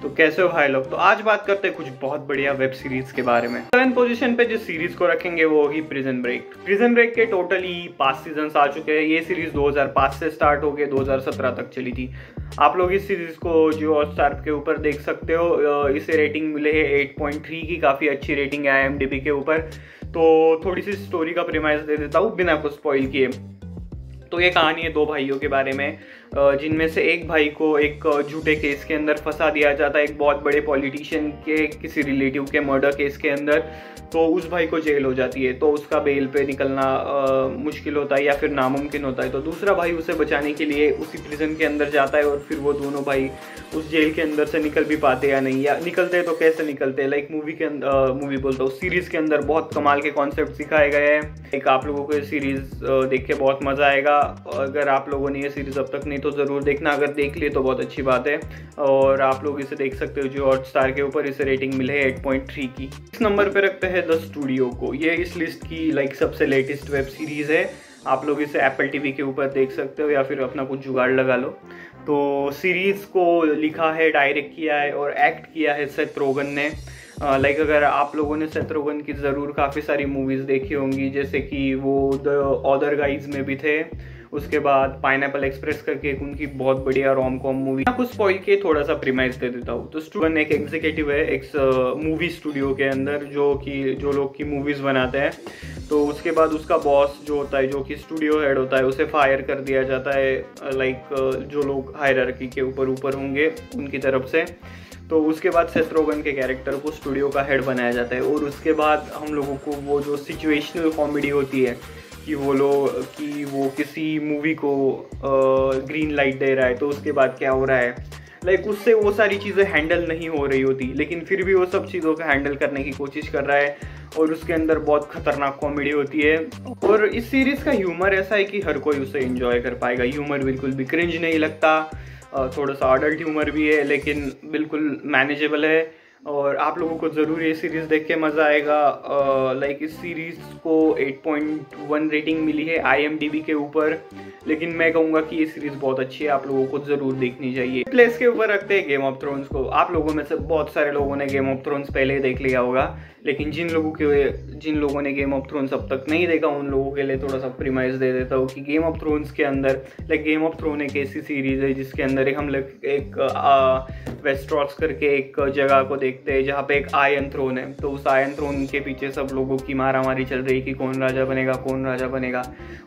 तो कैसे हो भाई लोग। तो आज बात करते हैं कुछ बहुत बढ़िया वेब सीरीज के बारे में। 7th पोजीशन पे जिस सीरीज को रखेंगे वो होगी प्रिजन ब्रेक। प्रिजन ब्रेक के टोटली 5 सीजन आ चुके हैं। ये सीरीज 2005 से स्टार्ट होके 2017 तक चली थी। आप लोग इस सीरीज को जियो हॉटस्टार के ऊपर देख सकते हो। इसे रेटिंग मिले है 8.3 की, काफ़ी अच्छी रेटिंग है IMDb के ऊपर। तो थोड़ी सी स्टोरी का प्रीमाइस दे देता हूँ बिना कुछ स्पॉइल किए। तो ये कहानी है 2 भाइयों के बारे में, जिनमें से एक भाई को एक झूठे केस के अंदर फंसा दिया जाता है, एक बहुत बड़े पॉलिटिशियन के किसी रिलेटिव के मर्डर केस के अंदर। तो उस भाई को जेल हो जाती है, तो उसका बेल पे निकलना मुश्किल होता है या फिर नामुमकिन होता है। तो दूसरा भाई उसे बचाने के लिए उसी प्रिजन के अंदर जाता है और फिर वो दोनों भाई उस जेल के अंदर से निकल भी पाते या नहीं, या निकलते तो कैसे निकलते हैं। लाइक मूवी बोलता हूँ सीरीज़ के अंदर बहुत कमाल के कॉन्सेप्ट सिखाए गए हैं। एक आप लोगों को ये सीरीज़ देख के बहुत मज़ा आएगा। अगर आप लोगों ने ये सीरीज़ अब तक नहीं तो ज़रूर देखना, अगर देख लिए तो बहुत अच्छी बात है। और आप लोग इसे देख सकते हो जियो हॉटस्टार के ऊपर। इसे रेटिंग मिले है 8.3 की। इस नंबर पे रखते हैं द स्टूडियो को। ये इस लिस्ट की सबसे लेटेस्ट वेब सीरीज़ है। आप लोग इसे एप्पल TV के ऊपर देख सकते हो या फिर अपना कुछ जुगाड़ लगा लो। तो सीरीज़ को लिखा है, डायरेक्ट किया है और एक्ट किया है सेथ रोगन ने। अगर आप लोगों ने सेथ रोगन की ज़रूर काफ़ी सारी मूवीज़ देखी होंगी, जैसे कि वो द अदर गाइज में भी थे। उसके बाद पाइनएप्पल एक्सप्रेस करके एक उनकी बहुत बढ़िया रोम कॉम मूवी। कुछ स्पॉइल के थोड़ा सा प्रीमाइस दे देता हूँ। तो स्टूडेंट एक एग्जीक्यूटिव है एक मूवी स्टूडियो के अंदर, जो लोग की मूवीज़ बनाते हैं। तो उसके बाद उसका बॉस जो होता है, जो कि स्टूडियो हेड होता है, उसे फायर कर दिया जाता है। जो लोग हायरार्की के ऊपर होंगे उनकी तरफ से। तो उसके बाद सेथ रोगन के कैरेक्टर को स्टूडियो का हेड बनाया जाता है। और उसके बाद हम लोगों को वो जो सिचुएशनल कॉमेडी होती है कि वो किसी मूवी को ग्रीन लाइट दे रहा है, तो उसके बाद क्या हो रहा है, उससे वो सारी चीज़ें हैंडल नहीं हो रही होती, लेकिन फिर भी वो सब चीज़ों को हैंडल करने की कोशिश कर रहा है। और उसके अंदर बहुत खतरनाक कॉमेडी होती है। और इस सीरीज़ का ह्यूमर ऐसा है कि हर कोई उसे एंजॉय कर पाएगा। ह्यूमर बिल्कुल भी क्रिंज नहीं लगता। थोड़ा सा अडल्ट ह्यूमर भी है, लेकिन बिल्कुल मैनेजेबल है। और आप लोगों को ज़रूर ये सीरीज़ देख के मज़ा आएगा। इस सीरीज़ को 8.1 रेटिंग मिली है IMDb के ऊपर। लेकिन मैं कहूँगा कि ये सीरीज़ बहुत अच्छी है, आप लोगों को ज़रूर देखनी चाहिए। प्लेस के ऊपर रखते हैं गेम ऑफ थ्रोन्स को। आप लोगों में से बहुत सारे लोगों ने गेम ऑफ थ्रोन्स पहले ही देख लिया होगा, लेकिन जिन लोगों ने गेम ऑफ थ्रोन्स अब तक नहीं देखा, उन लोगों के लिए थोड़ा सा प्रीमाइस दे देता हूँ कि गेम ऑफ थ्रोन्स के अंदर गेम ऑफ थ्रोन एक ऐसी सीरीज़ है जिसके अंदर हम लोग एक वेस्टरॉस करके एक जगह को देखते हैं जहाँ पे एक आयरन थ्रोन है। तो उस आयरन थ्रोन के पीछे सब लोगों की मारामारी चल रही कि कौन राजा बनेगा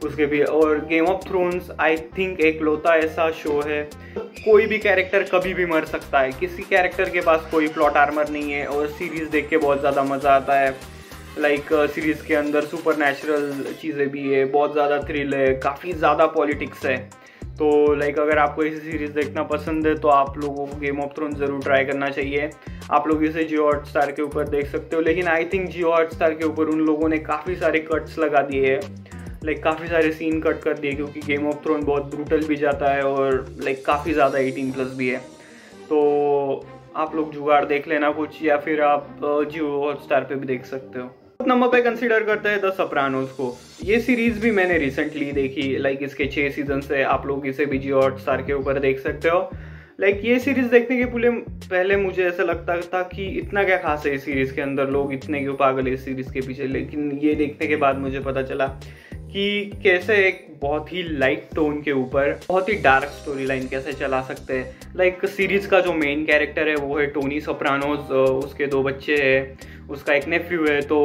उसके भी। और game of thrones I think एक लौता ऐसा शो है, कोई भी कैरेक्टर कभी भी मर सकता है। किसी कैरेक्टर के पास कोई प्लॉट आर्मर नहीं है और सीरीज़ देख के बहुत ज़्यादा मज़ा आता है। सीरीज़ के अंदर सुपर नेचुरल चीज़ें भी है, बहुत ज़्यादा थ्रिल है, काफ़ी ज़्यादा पॉलिटिक्स है। तो अगर आपको ऐसी सीरीज़ देखना पसंद है तो आप लोगों को गेम ऑफ थ्रोन्स ज़रूर ट्राई करना चाहिए। आप लोग इसे जियो हॉटस्टार के ऊपर देख सकते हो, लेकिन आई थिंक जियो हॉटस्टार के ऊपर उन लोगों ने काफ़ी सारे कट्स लगा दिए हैं, काफ़ी सारे सीन कट कर दिए, क्योंकि गेम ऑफ थ्रोन बहुत ब्रूटल भी जाता है और काफ़ी ज़्यादा 18+ भी है। तो आप लोग जुगाड़ देख लेना कुछ, या फिर आप जियो हॉटस्टार पे भी देख सकते हो। नंबर पे कंसीडर करते हैं द सोप्रानोस को। ये सीरीज भी मैंने रिसेंटली देखी। इसके 6 सीजन है। आप लोग इसे भी जियो हॉटस्टार के ऊपर देख सकते हो। ये सीरीज देखने के पहले मुझे ऐसा लगता था कि इतना क्या खास है इस सीरीज के अंदर, लोग इतने क्यों पागल है इस सीरीज के पीछे। लेकिन ये देखने के बाद मुझे पता चला कि कैसे एक बहुत ही लाइट टोन के ऊपर बहुत ही डार्क स्टोरी लाइन कैसे चला सकते हैं। सीरीज का जो मेन कैरेक्टर है वो है टोनी सोप्रानोस। उसके 2 बच्चे हैं, उसका एक नेफ्यू है। तो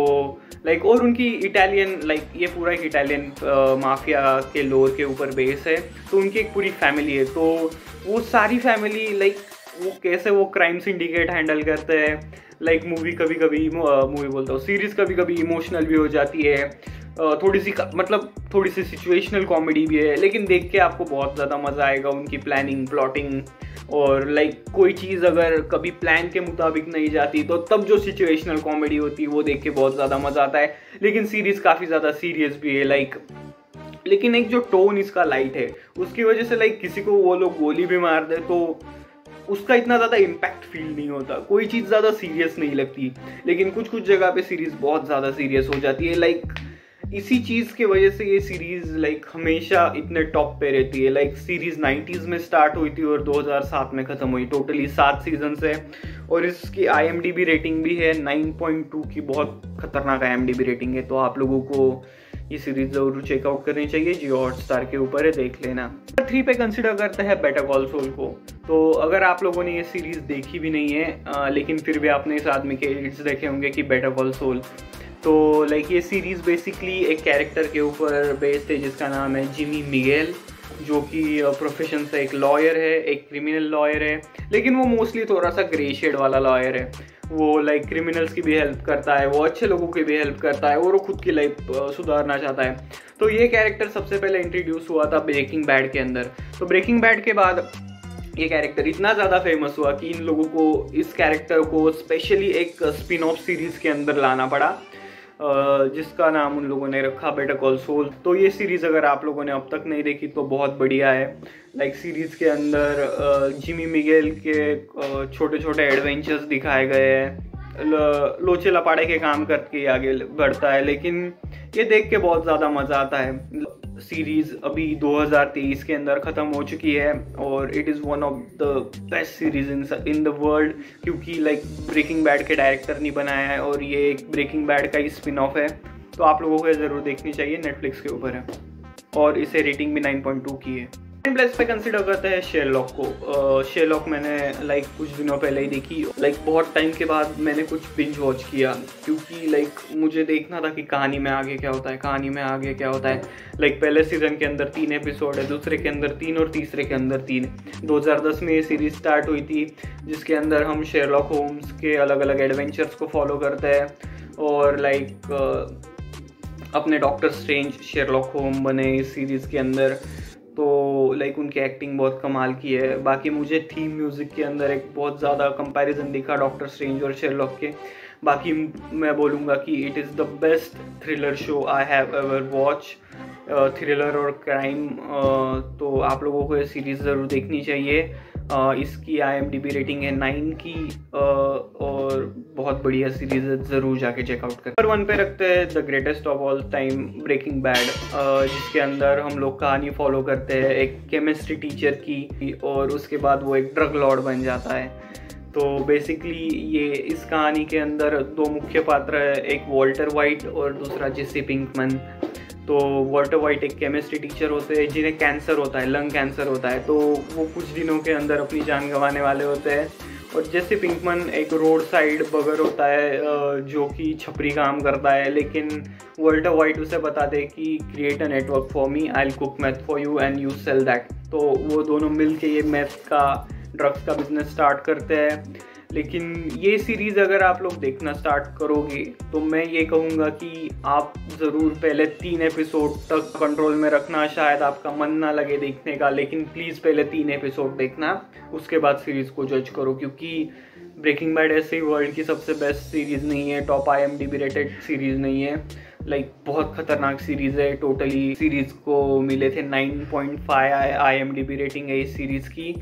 और उनकी इटालियन ये पूरा एक इटालियन माफिया के लोर के ऊपर बेस है। तो उनकी एक पूरी फैमिली है। तो वो सारी फैमिली वो कैसे वो क्राइम सिंडिकेट हैंडल करते हैं। मूवी बोलता हूँ सीरीज कभी कभी इमोशनल भी हो जाती है, थोड़ी सी सिचुएशनल कॉमेडी भी है, लेकिन देख के आपको बहुत ज़्यादा मज़ा आएगा। उनकी प्लानिंग, प्लॉटिंग और कोई चीज़ अगर कभी प्लान के मुताबिक नहीं जाती तो तब जो सिचुएशनल कॉमेडी होती है वो देख के बहुत ज़्यादा मज़ा आता है। लेकिन सीरीज़ काफ़ी ज़्यादा सीरियस भी है। लेकिन एक जो टोन इसका लाइट है उसकी वजह से किसी को वो लोग गोली भी मार दे तो उसका इतना ज़्यादा इम्पैक्ट फील नहीं होता, कोई चीज़ ज़्यादा सीरियस नहीं लगती। लेकिन कुछ जगह पे सीरीज़ बहुत ज़्यादा सीरियस हो जाती है। इसी चीज़ की वजह से ये सीरीज़ लाइक हमेशा इतने टॉप पे रहती है। लाइक सीरीज़ 90s में स्टार्ट हुई थी और 2007 में ख़त्म हुई। टोटली 7 सीजन है और इसकी IMDb रेटिंग भी है 9.2 की, बहुत खतरनाक IMDb रेटिंग है। तो आप लोगों को ये सीरीज जरूर चेकआउट करनी चाहिए। जियो हॉटस्टार के ऊपर है, देख लेना। 3 पे कंसिडर करते हैं बेटर कॉल सॉल को। तो अगर आप लोगों ने ये सीरीज देखी भी नहीं है लेकिन फिर भी आपने इस आदमी के एडिट्स देखे होंगे कि बेटर कॉल सॉल, तो लाइक ये सीरीज बेसिकली एक कैरेक्टर के ऊपर बेस्ड है जिसका नाम है जिमी मिगेल, जो कि प्रोफेशन से एक लॉयर है, एक क्रिमिनल लॉयर है, लेकिन वो मोस्टली थोड़ा सा ग्रे शेड वाला लॉयर है। वो लाइक क्रिमिनल्स की भी हेल्प करता है, वो अच्छे लोगों की भी हेल्प करता है और वो खुद की लाइफ सुधारना चाहता है। तो ये कैरेक्टर सबसे पहले इंट्रोड्यूस हुआ था ब्रेकिंग बैड के अंदर। तो ब्रेकिंग बैड के बाद ये कैरेक्टर इतना ज़्यादा फेमस हुआ कि इन लोगों को इस कैरेक्टर को स्पेशली एक स्पिन ऑफ सीरीज़ के अंदर लाना पड़ा, जिसका नाम उन लोगों ने रखा बेटर कॉल सॉल। तो ये सीरीज़ अगर आप लोगों ने अब तक नहीं देखी तो बहुत बढ़िया है। लाइक सीरीज़ के अंदर जिमी मिगेल के छोटे छोटे एडवेंचर्स दिखाए गए हैं। लोचे लपाड़े के काम करके आगे बढ़ता है, लेकिन ये देख के बहुत ज़्यादा मज़ा आता है। सीरीज़ अभी 2023 के अंदर ख़त्म हो चुकी है और it is one of the best series in the world, क्योंकि लाइक ब्रेकिंग बैड के डायरेक्टर ने बनाया है और ये एक ब्रेकिंग बैड का ही स्पिन ऑफ है। तो आप लोगों को ज़रूर देखनी चाहिए, नेटफ्लिक्स के ऊपर है और इसे रेटिंग भी 9.2 की है। प्लेस पे कंसिडर करते हैं शेरलॉक को। शेरलॉक मैंने लाइक कुछ दिनों पहले ही देखी। लाइक बहुत टाइम के बाद मैंने कुछ बिंज वॉच किया, क्योंकि लाइक मुझे देखना था कि कहानी में आगे क्या होता है, कहानी में आगे क्या होता है। लाइक पहले सीजन के अंदर 3 एपिसोड है, दूसरे के अंदर 3 और तीसरे के अंदर 3। 2010 में ये सीरीज स्टार्ट हुई थी, जिसके अंदर हम शेरलॉक होम्स के अलग अलग एडवेंचर्स को फॉलो करते हैं और लाइक अपने डॉक्टर स्ट्रेंज शेरलॉक होम बने इस सीरीज़ के अंदर। तो लाइक उनकी एक्टिंग बहुत कमाल की है। बाकी मुझे थीम म्यूज़िक के अंदर एक बहुत ज़्यादा कंपैरिजन दिखा डॉक्टर स्ट्रेंज और शेरलॉक के। बाकी मैं बोलूँगा कि it is the best thriller show I have ever watch, thriller और क्राइम। तो आप लोगों को ये सीरीज़ ज़रूर देखनी चाहिए। इसकी IMDb रेटिंग है 9 की और बहुत बढ़िया सीरीज है, ज़रूर जाके चेकआउट करें। नंबर 1 पे रखते हैं the greatest of all time breaking bad, जिसके अंदर हम लोग कहानी फॉलो करते हैं एक केमिस्ट्री टीचर की और उसके बाद वो एक ड्रग लॉर्ड बन जाता है। तो बेसिकली ये इस कहानी के अंदर 2 मुख्य पात्र है, एक वॉल्टर वाइट और दूसरा जेसी पिंकमैन। तो वॉल्टर वाइट एक केमिस्ट्री टीचर होते हैं जिन्हें कैंसर होता है, लंग कैंसर होता है। तो वो कुछ दिनों के अंदर अपनी जान गंवाने वाले होते हैं। और जेसी पिंकमैन एक रोड साइड बगर होता है जो कि छपरी काम करता है, लेकिन वॉल्टर वाइट उसे बताते हैं कि create a network for me, I will cook meth for you and you sell that. तो वो दोनों मिल के ये मैथ का, ड्रग्स का बिजनेस स्टार्ट करते हैं। लेकिन ये सीरीज़ अगर आप लोग देखना स्टार्ट करोगे तो मैं ये कहूँगा कि आप ज़रूर पहले 3 एपिसोड तक कंट्रोल में रखना। शायद आपका मन ना लगे देखने का, लेकिन प्लीज़ पहले 3 एपिसोड देखना, उसके बाद सीरीज़ को जज करो। क्योंकि ब्रेकिंग बैड ऐसे ही वर्ल्ड की सबसे बेस्ट सीरीज़ नहीं है, टॉप IMDb रेटेड सीरीज़ नहीं है। लाइक बहुत ख़तरनाक सीरीज़ है। टोटली सीरीज़ को मिले थे 9.5 IMDb रेटिंग है इस सीरीज़ की।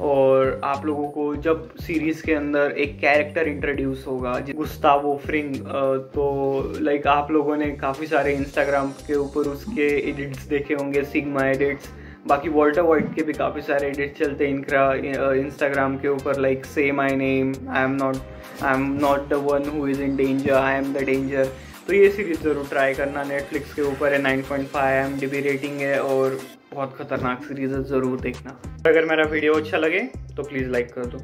और आप लोगों को जब सीरीज़ के अंदर एक कैरेक्टर इंट्रोड्यूस होगा गुस्तावो फ्रिंग, तो लाइक आप लोगों ने काफ़ी सारे इंस्टाग्राम के ऊपर उसके एडिट्स देखे होंगे, सिग्मा एडिट्स। बाकी वॉल्टर वाइट के भी काफ़ी सारे एडिट्स चलते हैं इंस्टाग्राम के ऊपर, लाइक से my name, I am not the one who is in danger, I am the danger. तो ये सीरीज़ ज़रूर ट्राई करना, नेटफ्लिक्स के ऊपर है, 9.5 IMDb रेटिंग है और बहुत ख़तरनाक सीरीज़ है, ज़रूर देखना। अगर मेरा वीडियो अच्छा लगे तो प्लीज़ लाइक कर दो।